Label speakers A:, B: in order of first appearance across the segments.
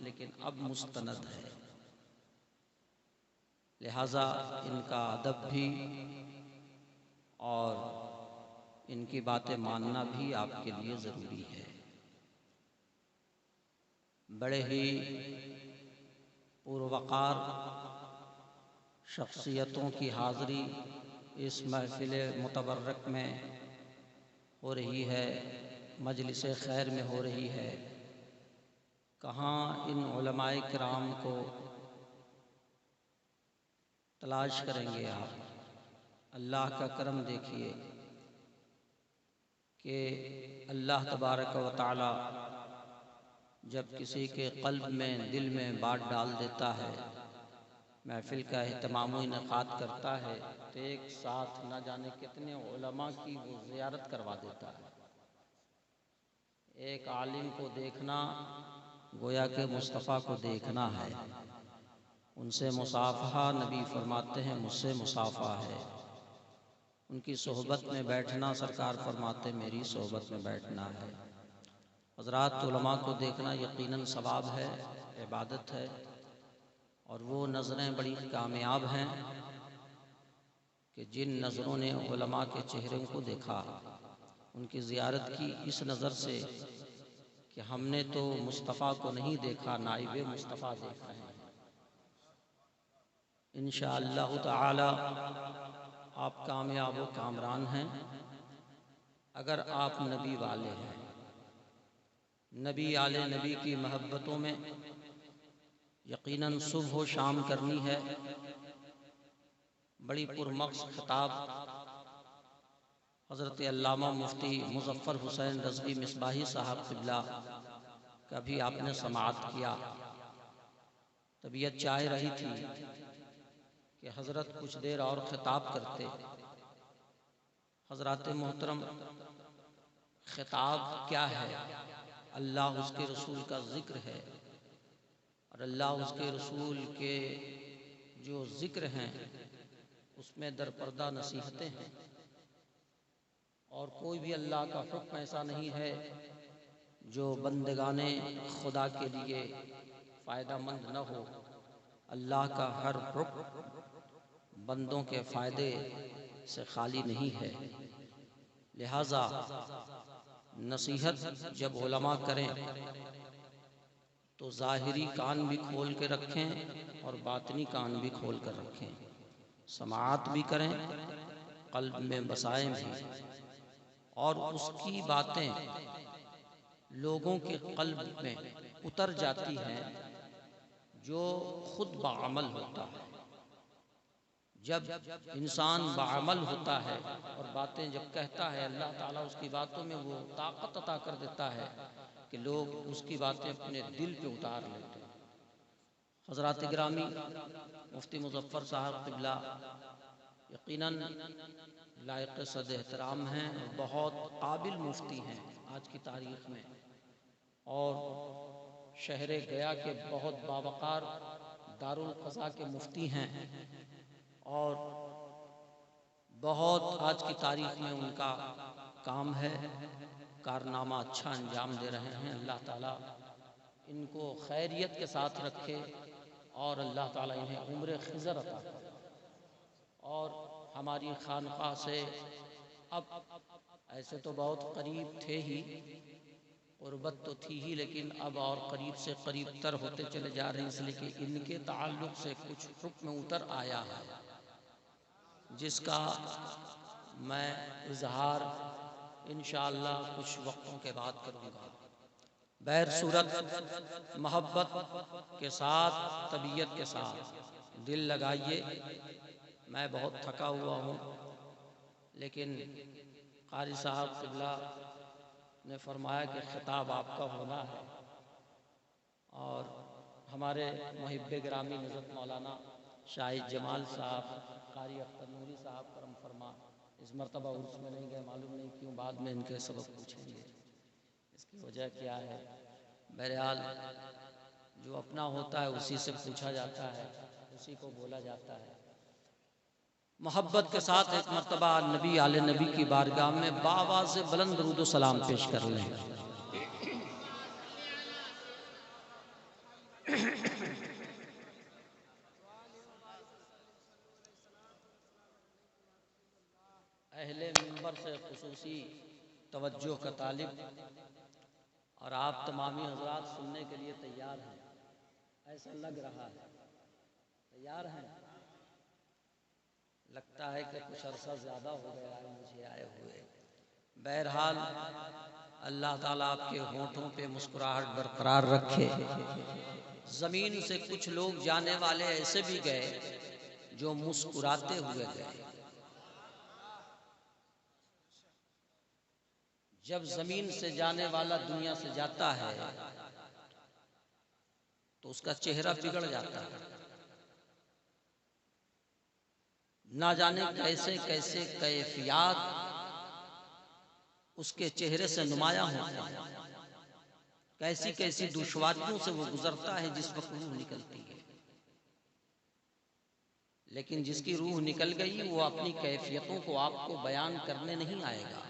A: لیکن اب مستند ہے، لہٰذا ان کا ادب بھی اور ان کی باتیں ماننا بھی آپ کے لیے ضروری ہے۔ بڑے ہی پروقار شخصیتوں کی حاضری اس محفل متبرک میں ہو رہی ہے، مجلس خیر میں ہو رہی ہے۔ کہاں ان علماء کرام کو تلاش کریں گے آپ؟ اللہ کا کرم دیکھیے کہ اللہ تبارک و تعالی جب کسی کے قلب میں دل میں بات ڈال دیتا ہے، محفل کا اہتمام و انعقاد کرتا ہے تو ایک ساتھ نہ جانے کتنے علماء کی وہ زیارت کروا دیتا ہے۔ ایک عالم کو دیکھنا گویا کہ مصطفیٰ کو دیکھنا ہے، ان سے مصافحہ نبی فرماتے ہیں مجھ سے مصافحہ ہے، ان کی صحبت میں بیٹھنا سرکار فرماتے میری صحبت میں بیٹھنا ہے۔ حضرات علماء کو دیکھنا یقیناً ثواب ہے، عبادت ہے، اور وہ نظریں بڑی کامیاب ہیں کہ جن نظروں نے علماء کے چہروں کو دیکھا، ان کی زیارت کی اس نظر سے کہ ہم نے تو مصطفیٰ کو نہیں دیکھا، نائب مصطفیٰ دیکھ رہے ہیں۔ انشاءاللہ تعالی آپ کامیاب و کامران ہیں اگر آپ نبی والے ہیں۔ نبی آل نبی کی محبتوں میں یقیناً صبح و شام کرنی ہے۔ بڑی پرمغز خطاب حضرت علامہ مفتی مظفر حسین رضوی مصباحی صاحب قبلہ کا بھی آپ نے سماعت کیا۔ طبیعت چاہ رہی تھی کہ حضرت کچھ دیر اور خطاب کرتے۔ حضرات محترم، خطاب کیا ہے؟ اللہ اس کے رسول کا ذکر ہے، اور اللہ اس کے رسول کے جو ذکر ہیں اس میں درپردہ نصیحتیں ہیں، اور کوئی بھی اللہ کا حکم ایسا نہیں ہے جو بندگان خدا کے لیے فائدہ مند نہ ہو۔ اللہ کا ہر حکم بندوں کے فائدے سے خالی نہیں ہے، لہذا نصیحت جب علماء کریں تو ظاہری کان بھی کھول کے رکھیں اور باطنی کان بھی کھول کر رکھیں، سماعت بھی کریں، قلب میں بسائیں بھی، اور اس کی باتیں لوگوں کے قلب میں اتر جاتی ہیں جو خود بعمل ہوتا ہے۔ جب انسان بعمل ہوتا ہے اور باتیں جب کہتا ہے، اللہ تعالیٰ اس کی باتوں میں وہ طاقت عطا کر دیتا ہے کہ لوگ اس کی باتیں اپنے دل پہ اتار لیتے ہیں۔ حضرات گرامی، مفتی مظفر صاحب قبلہ یقیناً لائق صد احترام ہیں، بہت قابل مفتی ہیں آج کی تاریخ میں، اور شہر گیا کے بہت باوقار دارالقضاء کے مفتی ہیں، اور بہت آج کی تاریخ میں ان کا کام ہے، کارنامہ اچھا انجام دے رہے ہیں۔ اللہ تعالیٰ ان کو خیریت کے ساتھ رکھے، اور اللہ تعالیٰ انہیں عمر خضر عطا کرے، اور ہماری خانقاہ سے اب ایسے تو بہت قریب تھے ہی، قربت تو تھی ہی، لیکن اب اور قریب سے قریب تر ہوتے چلے جا رہے ہیں، اس لیے کہ ان کے تعلق سے کچھ حکم اتر آیا ہے جس کا میں اظہار انشاءاللہ کچھ وقتوں کے بعد کروں گا۔ بہر صورت محبت کے ساتھ، طبیعت کے ساتھ دل لگائیے۔ میں بہت تھکا ہوا ہوں، لیکن قاری صاحب قبلہ نے فرمایا کہ خطاب آپ کا ہونا ہے، اور ہمارے محب گرامی حضرت مولانا شاہد جمال صاحب، قاری اختر نوری صاحب کرم فرما اس مرتبہ عرس میں نہیں گئے، معلوم نہیں کیوں، بعد میں ان کے سبب پوچھیں گے اس کی وجہ کیا ہے۔ بہرحال جو اپنا ہوتا ہے اسی سے پوچھا جاتا ہے، اسی کو بولا جاتا ہے۔ محبت کے ساتھ ایک مرتبہ نبی آل نبی کی بارگاہ میں بآواز بلند درود و سلام پیش کر لیں۔ سفر سے خصوصی توجہ کا طالب، اور آپ تمامی حضرات سننے کے لیے تیار ہیں، ایسا لگ رہا ہے تیار ہیں؟ لگتا ہے کہ کچھ عرصہ زیادہ ہو گیا ہے مجھے آئے ہوئے۔ بہرحال اللہ تعالیٰ آپ کے ہونٹوں پہ مسکراہٹ برقرار رکھے۔ زمین سے کچھ لوگ جانے والے ایسے بھی گئے جو مسکراتے ہوئے گئے۔ جب زمین سے جانے والا دنیا سے جاتا ہے تو اس کا چہرہ بگڑ جاتا ہے، نہ جانے کیسے کیسے کیفیات اس کے چہرے سے نمایاں ہوتا ہے، کیسی کیسی دشواریوں سے وہ گزرتا ہے جس وقت روح نکلتی ہے۔ لیکن جس کی روح نکل گئی وہ اپنی کیفیتوں کو آپ کو بیان کرنے نہیں آئے گا،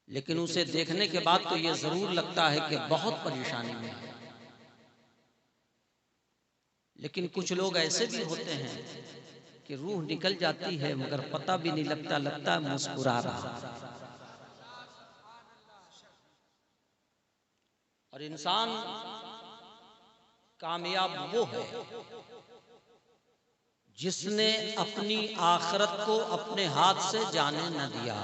A: لیکن اسے دیکھنے کے بعد تو یہ ضرور لگتا ہے کہ بہت پریشانی میں ہے۔ لیکن کچھ لوگ ایسے بھی ہوتے ہیں کہ روح نکل جاتی ہے مگر پتہ بھی نہیں لگتا، لگتا ہے مسکرا رہا۔ اور انسان کامیاب وہ ہے جس نے اپنی آخرت کو اپنے ہاتھ سے جانے نہ دیا،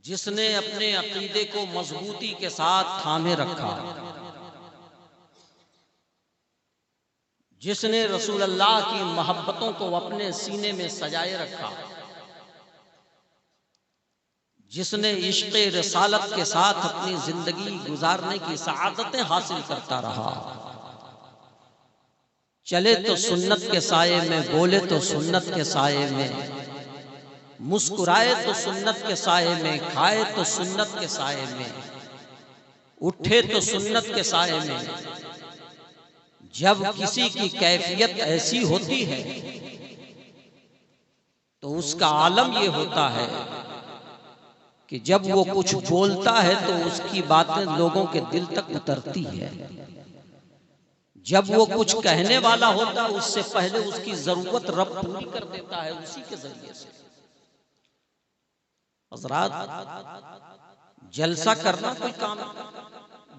A: جس نے اپنے عقیدے کو مضبوطی کے ساتھ تھامے رکھا، جس نے رسول اللہ کی محبتوں کو اپنے سینے میں سجائے رکھا، جس نے عشق رسالت کے ساتھ اپنی زندگی گزارنے کی سعادتیں حاصل کرتا رہا۔ چلے تو سنت کے سائے میں، بولے تو سنت کے سائے میں، مسکرائے تو سنت کے سائے میں، کھائے تو سنت کے سائے میں، اٹھے تو سنت کے سائے میں۔ جب کسی کی کیفیت ایسی ہوتی ہے تو اس کا عالم یہ ہوتا ہے کہ جب وہ کچھ بولتا ہے تو اس کی باتیں لوگوں کے دل تک اترتی ہے۔ جب وہ کچھ کہنے والا ہوتا ہے اس سے پہلے اس کی ضرورت رب پوری کر دیتا ہے اسی کے ذریعے سے۔ حضرات، جلسہ کرنا کوئی کام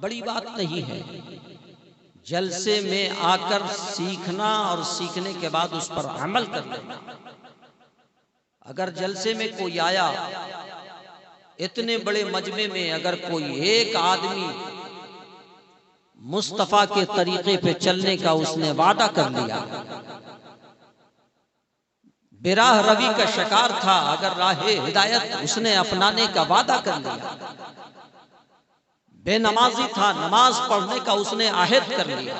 A: بڑی بات نہیں ہے، جلسے میں آ کر سیکھنا اور سیکھنے کے بعد اس پر عمل کر لینا۔ اگر جلسے میں کوئی آیا، اتنے بڑے مجمع میں اگر کوئی ایک آدمی مصطفیٰ کے طریقے پہ چلنے کا اس نے وعدہ کر لیا، براہ روی کا شکار تھا، اگر راہ ہدایت اس نے اپنانے کا وعدہ کر لیا، بے نمازی تھا، نماز پڑھنے کا اس نے عہد کر لیا،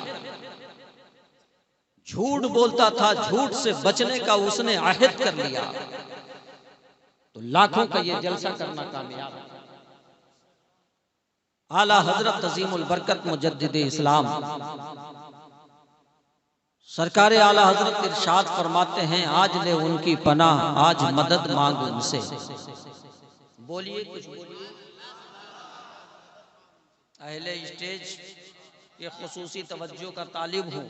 A: جھوٹ بولتا تھا، جھوٹ سے بچنے کا اس نے عہد کر لیا، تو لاکھوں کا یہ جلسہ کرنا کامیاب ہے۔ اعلیٰ حضرت عظیم البرکت مجدد اسلام سرکار اعلیٰ حضرت ارشاد فرماتے ہیں، آج لے ان کی پناہ، آج مدد مانگ ان سے۔ بولیے کچھ بولیے۔ اہل اسٹیج کے خصوصی توجہ کا طالب ہوں،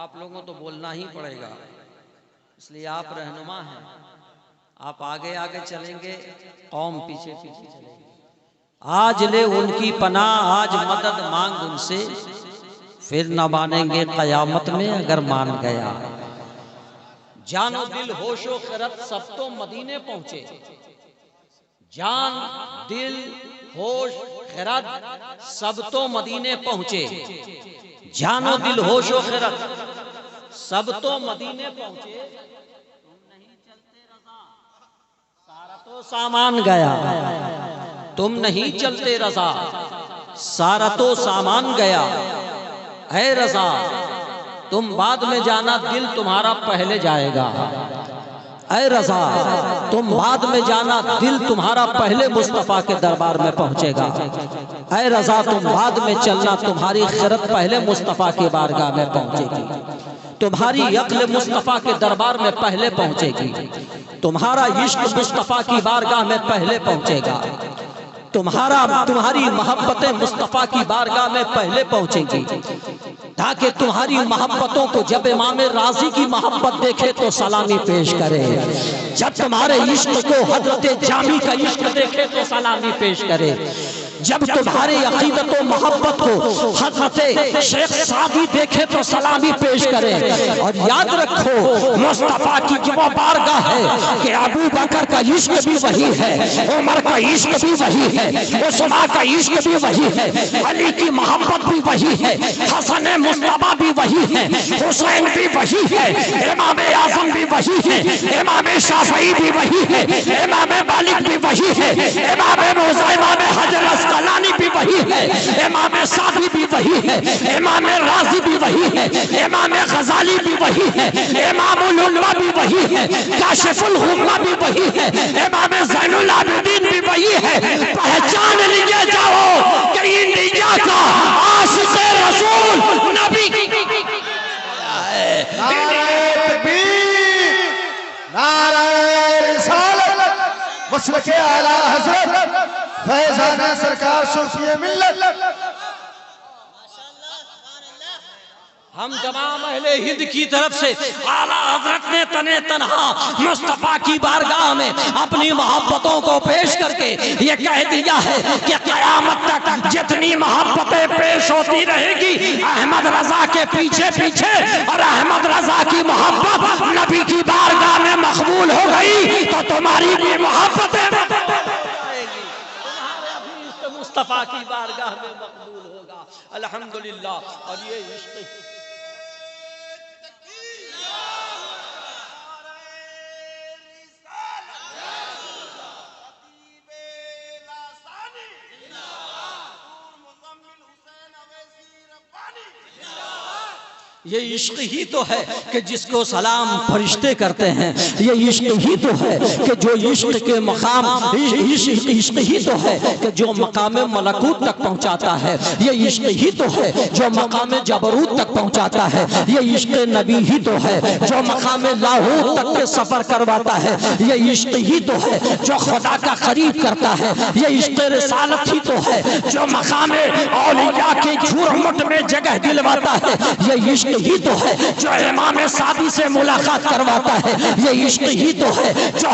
A: آپ لوگوں تو بولنا ہی پڑے گا، اس لیے آپ رہنما ہیں، آپ آگے آگے چلیں گے، قوم پیچھے پیچھے چلے گی۔ آج لے ان کی پناہ، آج مدد مانگ ان سے، پھر نہ مانیں گے قیامت میں اگر مان گیا۔ جان و دل ہوش و خرد سب تو مدینے پہنچے، جان دل ہوش خرد سب تو مدینے پہنچے، جان و دل ہوش و خرد سب تو مدینے پہنچے، تم نہیں چلتے رضا سارا تو سامان گیا، تم نہیں چلتے رضا سارا تو سامان گیا، اے رضا تم بعد میں جانا دل تمہارا پہلے جائے گا، اے رضا تم بعد میں جانا دل تمہارا پہلے مصطفیٰ کے دربار میں پہنچے گا، اے رضا تم بعد میں چلنا تمہاری خرد پہلے مصطفیٰ کی بارگاہ میں پہنچے گی، تمہاری عقل مصطفیٰ کے دربار میں پہلے پہنچے گی، تمہارا عشق مصطفیٰ کی بارگاہ میں پہلے پہنچے گا، تمہاری محبت مصطفیٰ کی بارگاہ میں پہلے پہنچے گی، تاکہ تمہاری محبتوں کو جب امام راضی کی محبت دیکھے تو سلامی پیش کرے، جب تمہارے عشق کو حضرت جامی کا عشق دیکھے تو سلامی پیش کرے، جب تمہاری عقیدت و محبت کو حضرت شیخ سعدی دیکھے تو سلامی پیش کرے۔ اور یاد رکھو مصطفیٰ کی وہ بارگاہ ہے کہ ابو بکر کا عشق بھی وہی ہے، عمر کا عشق بھی وہی ہے، عثمان کا عشق بھی وہی ہے، علی کی محبت بھی وہی ہے، حسن مصطفیٰ بھی وہی ہے، حسین بھی وہی ہے، امام اعظم بھی وہی ہے، امام شافعی بھی وہی ہے، امام مالک بھی وہی ہے، امام موسیٰ امام حجر اسقلانی بھی وہی ہے، امام سعدی بھی وہی ہے، امام راضی بھی وہی ہے، امام غزالی بھی وہی ہے، امام العلوہ بھی وہی ہے، کاشف الغمہ بھی وہی ہے، امام زین العابدین بھی وہی ہے۔ پہچان لیے جاؤ کہ انڈیا کا عاشق رسول نبی
B: نعرہ تکبیر، نعرہ رسالت، مسلک اعلی حضرت فیضانہ سرکار صوفی ملت۔
A: ہم تمام اہل ہند کی طرف سے اعلیٰ حضرت نے تنے تنہا مصطفیٰ کی بارگاہ میں اپنی محبتوں کو پیش کر کے یہ کہہ دیا ہے کہ قیامت تک جتنی محبتیں پیش ہوتی رہے گی احمد رضا کے پیچھے پیچھے، اور احمد رضا کی محبت نبی کی بارگاہ میں مقبول ہو گئی تو تمہاری بھی محبتیں مصطفیٰ کی بارگاہ میں مقبول ہوگا۔ الحمدللہ۔ اور یہ عشق یہ عشق ہی تو ہے کہ جس کو سلام فرشتے کرتے ہیں، یہ عشق ہی تو ہے کہ جو عشق کے مقام، عشق ہی تو ہے کہ جو مقام ملکوت تک پہنچاتا ہے، یہ عشق ہی تو ہے جو مقام جبروت تک پہنچاتا ہے، یہ عشق نبی ہی تو ہے جو مقام لاہوت تک کے سفر کرواتا ہے، یہ عشق ہی تو ہے جو خدا کا قریب کرتا ہے، یہ عشق رسالت ہی تو ہے جو مقام اولیاء کے جھرمٹ میں جگہ دلواتا ہے، یہ عشق ہی تو ہے جو امام سعدی سے ملاقات کرواتا ہے، یہ عشق ہی تو ہے جو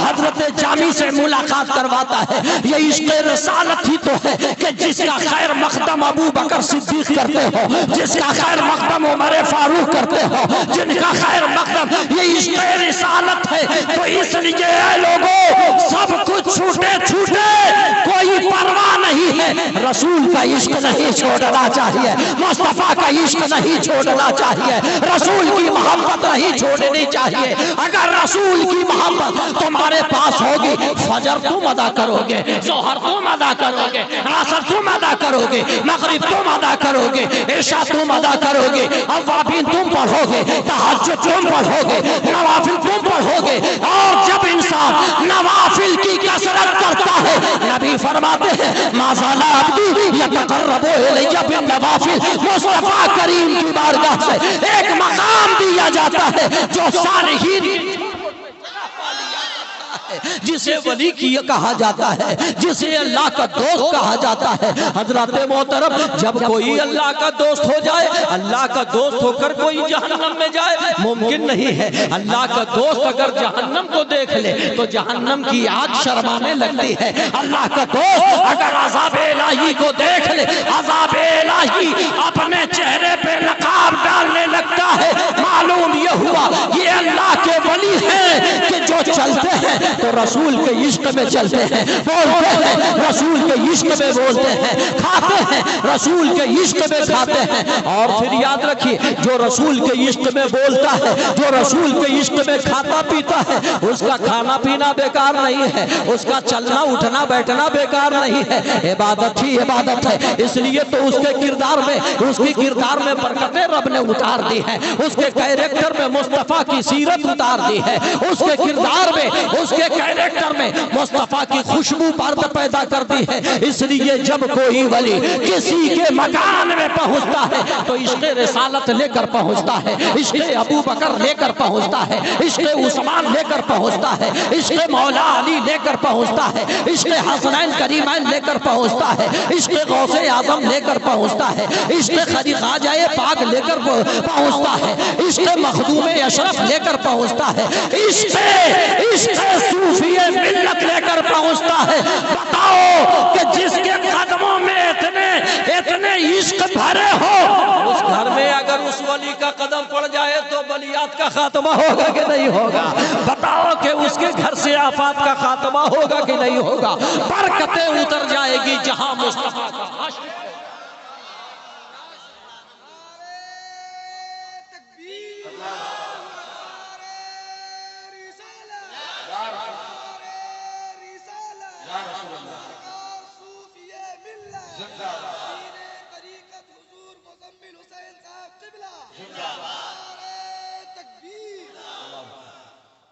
A: حضرت جامی سے ملاقات کرواتا ہے، یہ عشق رسالت ہی تو ہے کہ جس کا خیر مقدم ابو بکر صدیق کرتے ہو، جس کا خیر مقدم عمر فاروق کرتے ہو، جن کا خیر مقدم، یہ عشق رسالت ہے۔ تو اس لیے اے لوگوں سب کچھ چھوٹے چھوٹے کوئی پرواہ نہیں ہے، رسول کا عشق نہیں چھوڑنا چاہیے، مصطفیٰ کا عشق نہیں چھوڑنا چاہیے، رسول کی محبت نہیں چھوڑنی چاہیے۔ اگر رسول کی محبت تمہارے پاس ہوگی فجر تم ادا کرو گے، ظہر تم ادا کرو گے، عصر تم ادا کرو گے، مغرب تم ادا کرو گے، عشاء تم ادا کرو گے، اوابین تم پڑھو گے، تہجد تم پڑھو گے، نوافل تم پڑھو گے۔ اور جب انسان نوافل کی کثرت کرتا ہے، نبی فرماتے ہیں ما زال عبدی یتقرب الی بالنوافل، مصطفیٰ کریم کی بارگاہ سے ایک مقام دیا جاتا ہے جو صالحین جسے ولی کی کہا جاتا ہے، جسے اللہ کا دوست کہا جاتا ہے۔ حضرات محترم، جب کوئی اللہ کا دوست ہو جائے، اللہ کا دوست ہو کر کوئی جہنم میں جائے ممکن نہیں ہے۔ اللہ کا دوست اگر جہنم کو دیکھ لے تو جہنم کی آگ شرمانے لگتی ہے۔ اللہ کا دوست اگر عذاب الہی کو دیکھ لے، عذاب الہی اپنے چہرے پہ نقاب ڈالنے لگتا ہے۔ معلوم یہ ہوا یہ اللہ کے ولی ہیں کہ جو چلتے ہیں تو رسول کے عشق میں چلتے ہیں، بولتے ہیں رسول کے عشق میں بولتے ہیں، کھاتے ہیں رسول کے عشق میں کھاتے ہیں۔ اور پھر یاد رکھیے جو رسول کے عشق میں بولتا ہے، جو رسول کے عشق میں کھاتا پیتا ہے، اس کا کھانا پینا بیکار نہیں ہے، اس کا چلنا اٹھنا بیٹھنا بیکار نہیں ہے، عبادت ہی عبادت ہے۔ اس لیے تو اس کے کردار میں، اس کی کردار میں برکتیں رب نے اتار دی ہے، اس کے کیریکٹر میں مصطفیٰ کی سیرت اتار دی ہے، اس کے کردار میں اس کے کیریکٹر میں مصطفیٰ کی خوشبو پیدا کر دی ہے۔ اس لیے جب کوئی ولی کسی کے مکان میں پہنچتا ہے تو عشق رسالت لے کر پہنچتا ہے، عشق ابو بکر لے کر پہنچتا ہے، عشق عثمان لے کر پہنچتا ہے، عشق مولا علی لے کر پہنچتا ہے، عشق حسنین کریمین لے کر پہنچتا ہے، عشق غوث اعظم لے کر پہنچتا ہے، عشق خواجہ پاک لے کر پہنچتا ہے، عشق مخدوم اشرف لے کر پہنچتا ہے، عشق صوفی ملت لے کر پہنچتا ہے۔ بتاؤ کہ جس کے قدموں میں اتنے عشق بھرے ہو، اس گھر میں اگر اس ولی کا قدم پڑ جائے تو بلیات کا خاتمہ ہوگا کہ نہیں ہوگا؟ بتاؤ کہ اس کے گھر سے آفات کا خاتمہ ہوگا کہ نہیں ہوگا؟ برکتیں اتر جائے گی جہاں مصطفیٰ کا عشق۔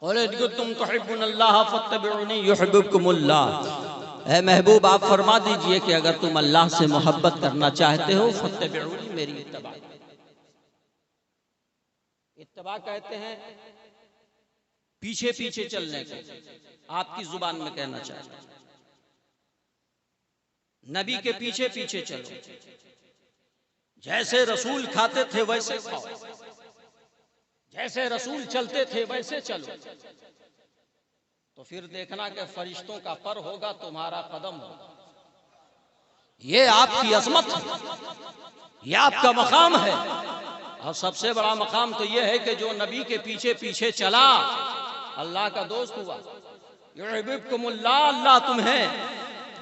A: قُلْ إِن كُنتُمْ تُحِبُّونَ اللَّهَ فَاتَّبِعُونِي يُحْبِبْكُمُ اللَّهُ۔ اے محبوب آپ فرما دیجئے کہ اگر تم اللہ سے محبت کرنا چاہتے ہو فَاتَّبِعُونِی، میری اتباع۔ اتباع کہتے ہیں پیچھے پیچھے چلنے کو، آپ کی زبان میں کہنا چاہتے ہیں نبی کے پیچھے پیچھے چلو، جیسے رسول کھاتے تھے ویسے کھاؤ، جیسے رسول چلتے تھے ویسے چلو، تو پھر دیکھنا کہ فرشتوں کا پر ہوگا تمہارا قدم ہوگا۔ یہ آپ کی عظمت ہے، یہ آپ کا مقام ہے، اور سب سے بڑا مقام تو یہ ہے کہ جو نبی کے پیچھے پیچھے چلا اللہ کا دوست ہوا۔ یحببکم اللہ، اللہ تمہیں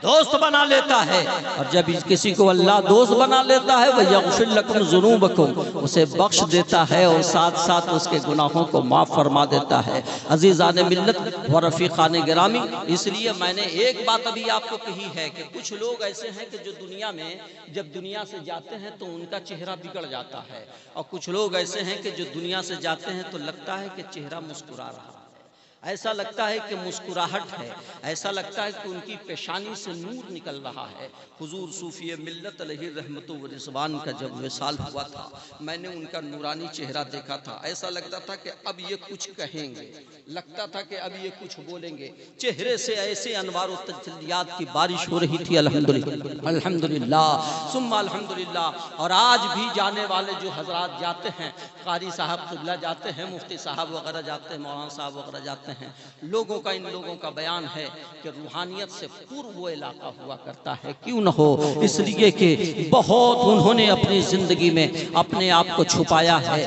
A: دوست بنا لیتا ہے، اور جب کسی کو اللہ دوست بنا لیتا ہے وَيَغْفِرْ لَكُمْ ذُنُوبَكُمْ، اسے بخش دیتا ہے اور ساتھ ساتھ اس کے گناہوں کو معاف فرما دیتا ہے۔ عزیزان ملت و رفیقان گرامی، اس لیے میں نے ایک بات ابھی آپ کو کہی ہے کہ کچھ لوگ ایسے ہیں کہ جو دنیا میں جب دنیا سے جاتے ہیں تو ان کا چہرہ بگڑ جاتا ہے، اور کچھ لوگ ایسے ہیں کہ جو دنیا سے جاتے ہیں تو لگتا ہے کہ چہرہ مسکرا رہا ہے، ایسا لگتا ہے کہ مسکراہٹ ہے، ایسا لگتا ہے کہ ان کی پیشانی سے نور نکل رہا ہے۔ حضور صوفی ملت علیہ رحمت و رضوان کا جب وصال ہوا تھا، میں نے ان کا نورانی چہرہ دیکھا تھا، ایسا لگتا تھا کہ اب یہ کچھ کہیں گے، لگتا تھا کہ اب یہ کچھ بولیں گے، چہرے سے ایسے انوار و تجلیات کی بارش ہو رہی تھی۔ الحمدللہ الحمدللہ ثم الحمدللہ۔ اور آج بھی جانے والے جو حضرات جاتے ہیں، قاری صاحب قبلہ جاتے ہیں، مفتی صاحب وغیرہ جاتے ہیں، مولانا صاحب وغیرہ جاتے ہیں، لوگوں کا ان لوگوں کا بیان ہے کہ روحانیت سے پور وہ علاقہ ہوا کرتا ہے، کیوں نہ ہو، اس لیے کہ بہت انہوں نے اپنی زندگی میں اپنے آپ کو چھپایا ہے۔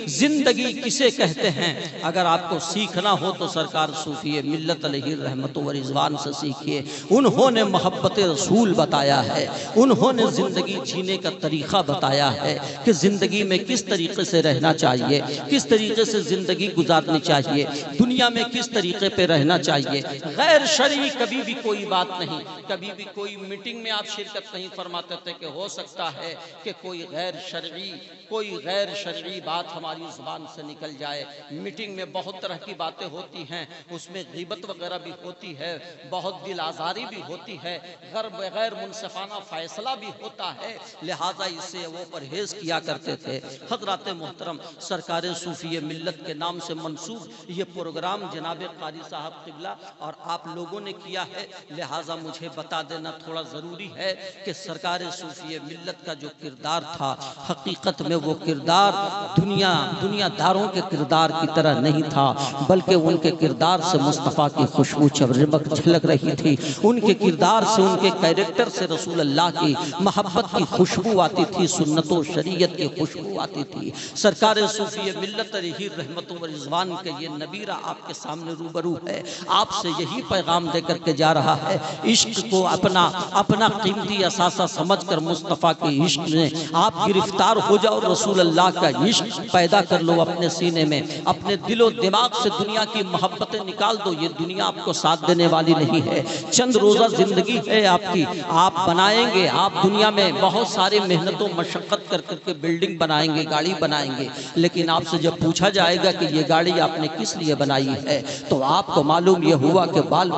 A: زندگی کسے کہتے ہیں؟ اگر آپ کو سیکھنا ہو تو سرکار صوفی ملت علیہ رحمت و رضوان سے سیکھیے۔ انہوں نے محبت رسول بتایا ہے، انہوں نے زندگی جینے کا طریقہ بتایا ہے کہ زندگی میں کس طریقے سے رہنا چاہیے، کس طریقے سے زندگی گزارنی چاہیے، دنیا میں کس طریقے پہ رہنا چاہیے۔ غیر شرعی کبھی بھی کوئی بات نہیں، کبھی بھی کوئی میٹنگ میں آپ شرکت نہیں فرماتے تھے کہ ہو سکتا ہے کہ کوئی غیر شرعی بات ہماری زبان سے نکل جائے۔ میٹنگ میں بہت طرح کی باتیں ہوتی ہیں، اس میں غیبت وغیرہ بھی ہوتی ہے، بہت دل آزاری بھی ہوتی ہے، غیر منصفانہ فیصلہ بھی ہوتا ہے، لہٰذا اس سے وہ پرہیز کیا کرتے تھے۔ حضرات محترم، سرکار صوفی ملت کے نام سے منسوب یہ پروگرام جناب قاری صاحب قبلہ اور آپ لوگوں نے کیا ہے، لہٰذا مجھے بتا دینا تھوڑا ضروری ہے کہ سرکار صوفی ملت کا جو کردار تھا، حقیقت میں وہ کردار دنیا داروں کے کردار کی طرح نہیں تھا، بلکہ ان کے کردار سے مصطفیٰ کی خوشبو جھلک رہی تھی، ان کے کردار سے، ان کے کیریکٹر سے رسول اللہ کی محبت کی خوشبو آتی تھی، سنت و شریعت کی خوشبو آتی تھی۔ سرکار صوفی ملت علیہ رحمت و رضوان کے یہ نبیرہ آپ کے سامنے روبرو ہے، آپ سے یہی پیغام دے کر کے جا رہا ہے، عشق کو اپنا قیمتی اثاثہ سمجھ کر مصطفیٰ کے عشق میں آپ گرفتار ہو جاؤ، رسول اللہ کا عشق پیدا کر لو اپنے سینے میں، اپنے دل و دماغ سے دنیا کی محبتیں نکال دو، یہ دنیا آپ کو ساتھ دینے والی نہیں ہے، چند روزہ زندگی ہے آپ کی، آپ بنائیں گے، آپ دنیا میں بہت سارے محنت و مشقت کر کے بلڈنگ بنائیں گے، گاڑی بنائیں گے، لیکن آپ سے جب پوچھا جائے گا کہ یہ گاڑی آپ نے کس کس لیے بنائی ہے؟ تو آپ کو معلوم یہ ہوا کہ بال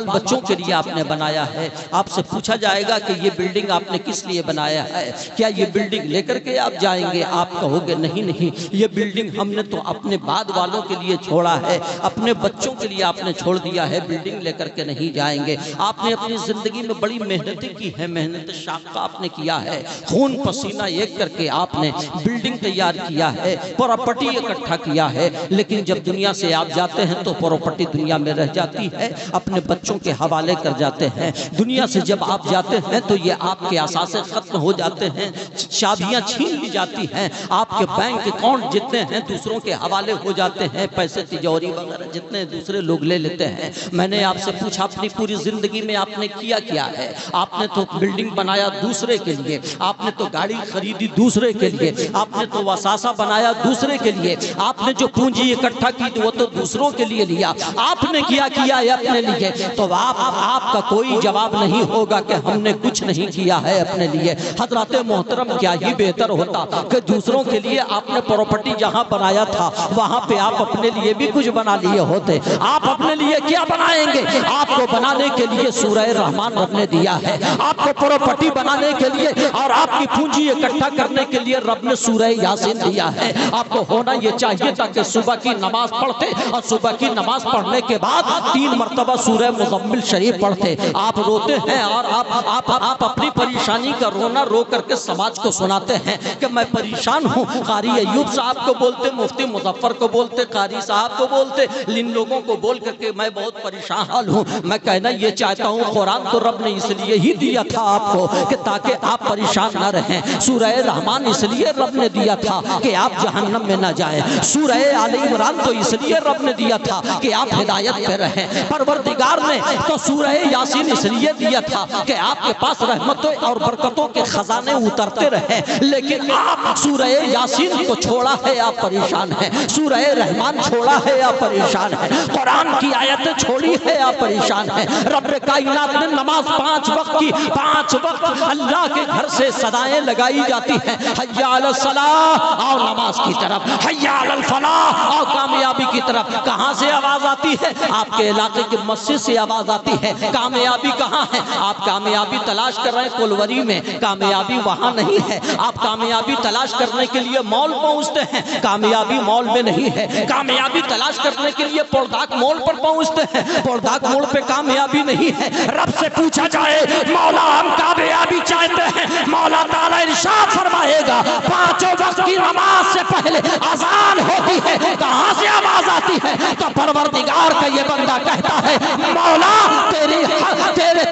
A: بچوں کے لیے آپ نے بنایا ہے۔ آپ سے پوچھا جائے گا کہ یہ بلڈنگ آپ نے کس لیے بنایا ہے؟ کیا یہ بلڈنگ لے کر کے آپ جائیں گے؟ آپ کہو گے نہیں، یہ بلڈنگ ہم نے تو اپنے بعد والوں کے لیے چھوڑا ہے، اپنے بچوں کے لیے آپ نے چھوڑ دیا ہے، بلڈنگ لے کر کے نہیں جائیں گے۔ آپ نے اپنی زندگی میں بڑی محنتیں کی ہے، محنت شاقہ آپ نے کیا ہے، خون پسینہ ایک کر کے آپ نے بلڈنگ تیار کیا ہے، پراپرٹی اکٹھا کیا ہے، لیکن جب دنیا سے آپ جاتے ہیں تو پراپرٹی دنیا میں رہ جاتی ہے، اپنے بچوں کے حوالے کر جاتے ہیں۔ دنیا سے جب آپ جاتے ہیں تو یہ آپ کے اثاثے ختم ہو جاتے ہیں، چابیاں چھین لی جاتی ہیں، آپ کے بینک اکاؤنٹ جتنے ہیں دوسروں کے حوالے ہو جاتے ہیں، پیسے تجوری وغیرہ جتنے دوسرے لوگ لے لیتے ہیں۔ میں نے آپ سے پوچھا اپنی پوری زندگی میں آپ نے کیا ہے؟ آپ نے تو بلڈنگ بنایا دوسرے کے لیے، آپ نے تو گاڑی خریدی دوسرے کے لیے، آپ نے تو وساسا بنایا دوسرے کے لیے، آپ نے جو پونجی اکٹھا کی وہ تو دوسروں کے لیے لیا، آپ نے کیا ہے اپنے لیے؟ تو آپ کا کوئی جواب نہیں ہوگا کہ ہم نے کچھ نہیں کیا ہے اپنے لیے۔ حضرات محترم، کیا ہی بہتر ہوتا کہ دوسروں کے لیے آپ نے پراپرٹی جہاں بنایا تھا وہاں پہ آپ اپنے لیے بھی کچھ بنا لیے ہوتے۔ آپ اپنے لیے کیا بنائیں گے؟ آپ کو بنانے کے لیے سورہ رحمان رب نے دیا ہے، آپ کو پراپرٹی بنانے کے لیے اور آپ کی پونجی اکٹھا کرنے کے لیے رب نے سورہ یاسین دیا ہے۔ آپ کو ہونا یہ چاہیے تھا کہ صبح کی نماز پڑھتے اور صبح کی نماز پڑھنے کے بعد 3 مرتبہ سورہ مزمل شریف پڑھتے۔ آپ روتے ہیں اور آپ اپنی پریشانی کا رونا رو کر کے سماج کو سناتے ہیں کہ میں پریشان ہوں۔ قاری ایوب صاحب کو بولتے، مفتی مظفر کو بولتے، قاری صاحب کو بولتے، ان لوگوں کو بول کر کے میں بہت پریشان حال ہوں۔ میں کہنا یہ چاہتا ہوں قرآن تو رب نے اس لیے ہی دیا تھا آپ کو کہ تاکہ آپ پریشان نہ رہیں۔ سورہ رحمان اس لیے رب نے دیا تھا کہ آپ جہنم میں نہ جائیں۔ سورہ آل عمران تو اس لیے رب نے دیا تھا کہ آپ ہدایت پہ رہیں۔ پروردگار نے تو سورہ یاسین اس لیے دیا تھا کہ آپ کے پاس رحمتوں اور برکتوں کے خزانے اترتے رہیں، لیکن آپ سورہ یاسین کو چھوڑا ہے، آپ پریشان ہیں۔ سورہ رحمان چھوڑا ہے، آپ پریشان ہیں۔ قرآن کی آیتیں چھوڑی ہے، آپ پریشان ہیں۔ رب کائنات نے نماز 5 وقت کی، 5 وقت اللہ کے گھر سے صدائیں لگائی جاتی ہیں، حی علی الصلاۃ، آؤ نماز کی طرف، حی علی الفلاح، آؤ کامیابی کی طرف۔ کہاں سے آواز آتی ہے؟ آپ کے علاقے کی مسجد سے آواز آتی ہے۔ کامیابی کہاں ہے؟ آپ کامیابی تلاش کر رہے ہیں کولوری میں، کامیابی وہاں نہیں ہے۔ آپ کامیابی تلاش کرنے کے لیے مال پہنچتے ہیں، کامیابی مال میں نہیں ہے۔ کامیابی تلاش کرنے کے لیے پرداک مال پر پہنچتے ہیں، پرداک مال پہ کامیابی نہیں ہے۔ رب سے پوچھا جائے مولا ہم کامیابی چاہتے ہیں، مولا تعالی ارشاد فرمائے گا 5 وقت کی نماز سے پہلے اذان ہوتی ہے، کہاں سے آواز آتی ہے؟ تو پروردگار کا یہ بندہ کہتا ہے مولا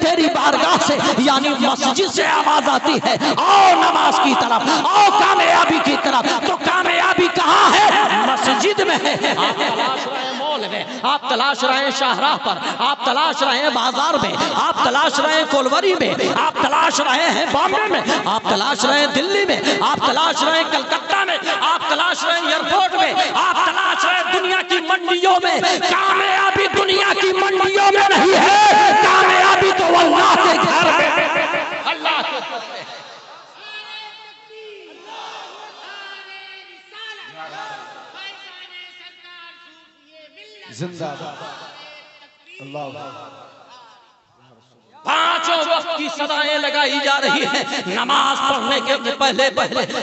A: تیری بارگاہ سے یعنی مسجد سے آواز آتی ہے، آؤ نماز کی طرف، آؤ کامیابی کی طرف۔ تو کامیابی کہاں ہے؟ مسجد میں ہے۔ آپ تلاش رہے ہیں مال میں، آپ تلاش رہے ہیں شاہراہ پر، آپ تلاش رہے ہیں بازار میں، آپ تلاش رہے ہیں کولوری میں، آپ تلاش رہے ہیں بامبے میں، آپ تلاش رہے ہیں دلی میں، آپ تلاش رہے ہیں کلکتہ میں، آپ تلاش رہے ہیں ایئرپورٹ میں، آپ تلاش رہے ہیں دنیا کی منڈیوں میں۔ کامیابی دنیا کی منڈیوں میں نہیں ہے، کامیابی تو اللہ کے گھر میں ہے۔ اللہ کے گھر میں
B: زندہ اللہ
A: 5 وقت کی صدائیں لگائی جا رہی ہیں نماز پڑھنے کے پہلے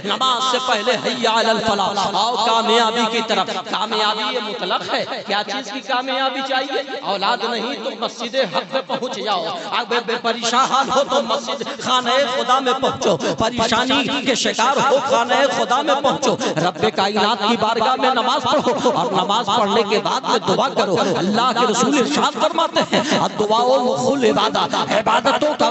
A: نماز سے پہلے حی علی الفلاح، آؤ کامیابی کی طرف۔ کامیابی یہ مطلق ہے، کیا چیز کی کامیابی چاہیے؟ اولاد نہیں تو مسجد حق میں پہنچ جاؤ، اگر پریشان حال ہو تو مسجد خانہ خدا میں پہنچو، پریشانی کے شکار ہو خانہ خدا میں پہنچو، رب کائنات کی بارگاہ میں نماز پڑھو اور نماز پڑھنے کے بعد میں دعا کرو۔ اللہ کے رسول ارشاد فرماتے ہیں الدعاء مخل عبادت، عبادتوں کا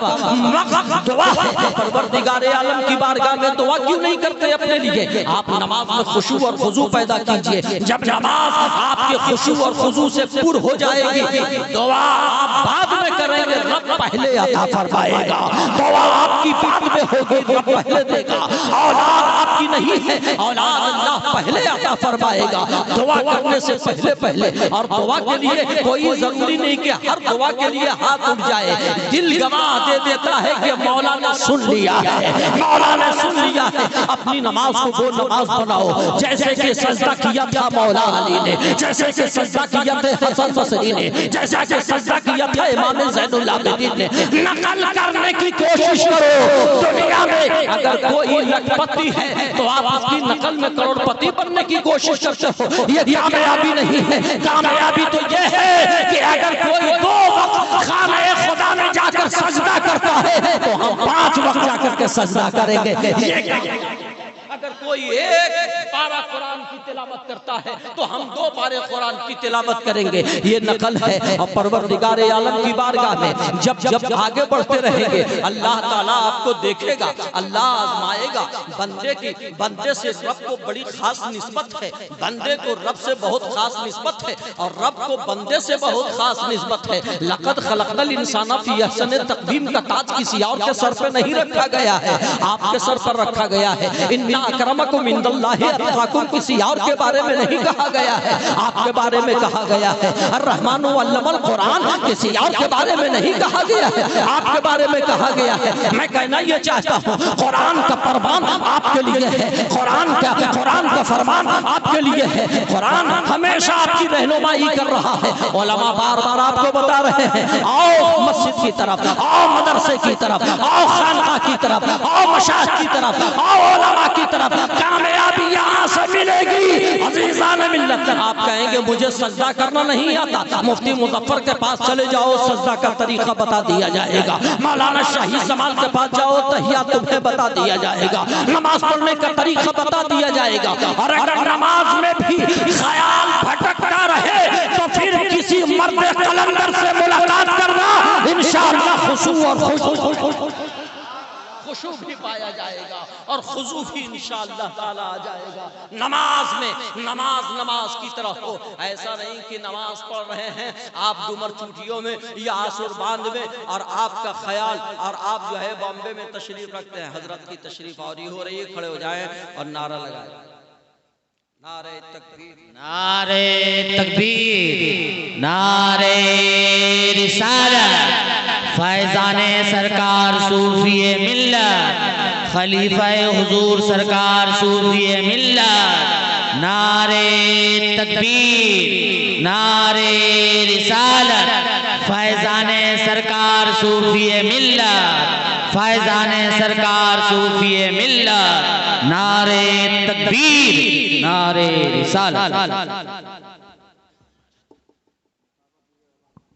A: دعا ہے۔ پروردگار عالم کی بارگاہ میں دعا کیوں نہیں کرتے اپنے لیے؟ آپ نماز میں خشوع اور خضوع پیدا کیجئے، جب نماز آپ کے خشوع اور خضوع سے پر ہو جائے گی دعا آپ بعد میں کریں گے، رب رب پہلے عطا فرمائے گا، دعا آپ کی بعد میں ہوگی رب پہلے دے گا، اولاد آپ کی نہیں ہے اولاد اللہ پہلے عطا فرمائے گا، دعا کرنے سے پہلے اور دعا کے لیے کوئی ضروری نہیں کہ ہر دعا کے لیے ہاتھ اٹھ جائے، دل گواہ دے دیتا ہے کہ مولا نے سن لیا ہے، مولا نے سن لیا ہے، اپنی نماز کو وہ نماز بناؤ جیسے کہ سجدہ کیا تھا مولا علی نے، جیسے کہ سجدہ کیا تھا حسن بصری نے، جیسے کہ سجدہ کیا تھا امام زین العابدین نے، نقل کرنے کی کوشش کرو، دنیا میں اگر کوئی لکھپتی ہے تو آپ اس کی نقل میں کروڑ پتی بننے کی کوشش کرتے ہو، یہ کامیابی نہیں ہے، کامیابی تو یہ ہے کہ اگر کوئی 2 وقت خانہ خدا میں جا کر سجدہ کرتا ہے تو ہم 5 وقت جا کر کے سجدہ کریں گے، اگر کوئی 1 پارہ قرآن کی تلاوت کرتا ہے تو ہم 2 پارے قرآن کی تلاوت کریں گے، یہ نقل ہے۔ اور پروردگار عالم کی بارگاہ میں جب آگے بڑھتے رہیں گے اللہ تعالیٰ آپ کو دیکھے گا، اللہ آزمائے گا، بندے سے رب کو بڑی خاص نسبت ہے، بندے کو رب سے بہت خاص نسبت ہے اور رب کو بندے سے بہت خاص نسبت ہے۔ لقد خلقنا الانسان فی احسن تقویم کا تاج کسی اور کے سر پہ نہیں رکھا گیا ہے، آپ کے سر پر رکھا گیا ہے۔ ان اکرمکم عند اللہ اتقاکم کسی اور کے بارے میں نہیں کہا گیا ہے، آپ کے بارے میں کہا گیا ہے۔ الرحمن علم القرآن کسی اور کے بارے میں نہیں کہا گیا ہے، آپ کے بارے میں کہا گیا ہے۔ میں کہنا یہ چاہتا ہوں قرآن کا فرمان آپ کے لیے ہے، قرآن کا فرمان آپ کے لیے ہے، قرآن ہمیشہ آپ کی رہنمائی کر رہا ہے۔ علماء بار بار آپ کو بتا رہے ہیں آؤ مسجد کی طرف، آؤ مدرسے کی طرف، آؤ خانقاہ کی طرف، آؤ مشاہد کی طرف، آؤ علماء کی طرف، کامیابی یہاں سے ملے گی۔ عزیزان ملت آپ کہیں گے مجھے سجدہ کرنا نہیں آتا، مفتی مظفر کے پاس چلے جاؤ سجدہ کا طریقہ بتا دیا جائے گا، مولانا شاہی سمال کے پاس جاؤ تحیات تمہیں بتا دیا جائے گا، نماز پڑھنے کا طریقہ بتا دیا جائے گا۔ اور اگر نماز میں بھی خیال بھٹکتا رہے تو پھر کسی مرد قلندر سے ملاقات کرنا، انشاءاللہ خشوع اور خشوع بھی پایا جائے گا اور خضوع بھی انشاءاللہ تعالی آ جائے گا۔ نماز میں نماز کی طرح ہو، ایسا نہیں کہ نماز پڑھ رہے ہیں آپ ڈومر چوٹیوں میں یا آسر باندھ میں اور آپ کا خیال اور آپ جو ہے بامبے میں تشریف رکھتے ہیں۔ حضرت کی تشریف آوری ہو رہی ہے، کھڑے ہو جائیں اور نعرہ لگائیں، نعرہ تکبیر،
C: نعرہ تکبیر، نعرہ رسالت، فیضان سرکار صوفی ملت، خلیفہ حضور سرکار صوفی ملت، نعرہ تکبیر، نعرہ رسالت، فیضان سرکار صوفی ملت، فیضان سرکار صوفی ملت، نعرہ تکبیر، نعرہ رسالت۔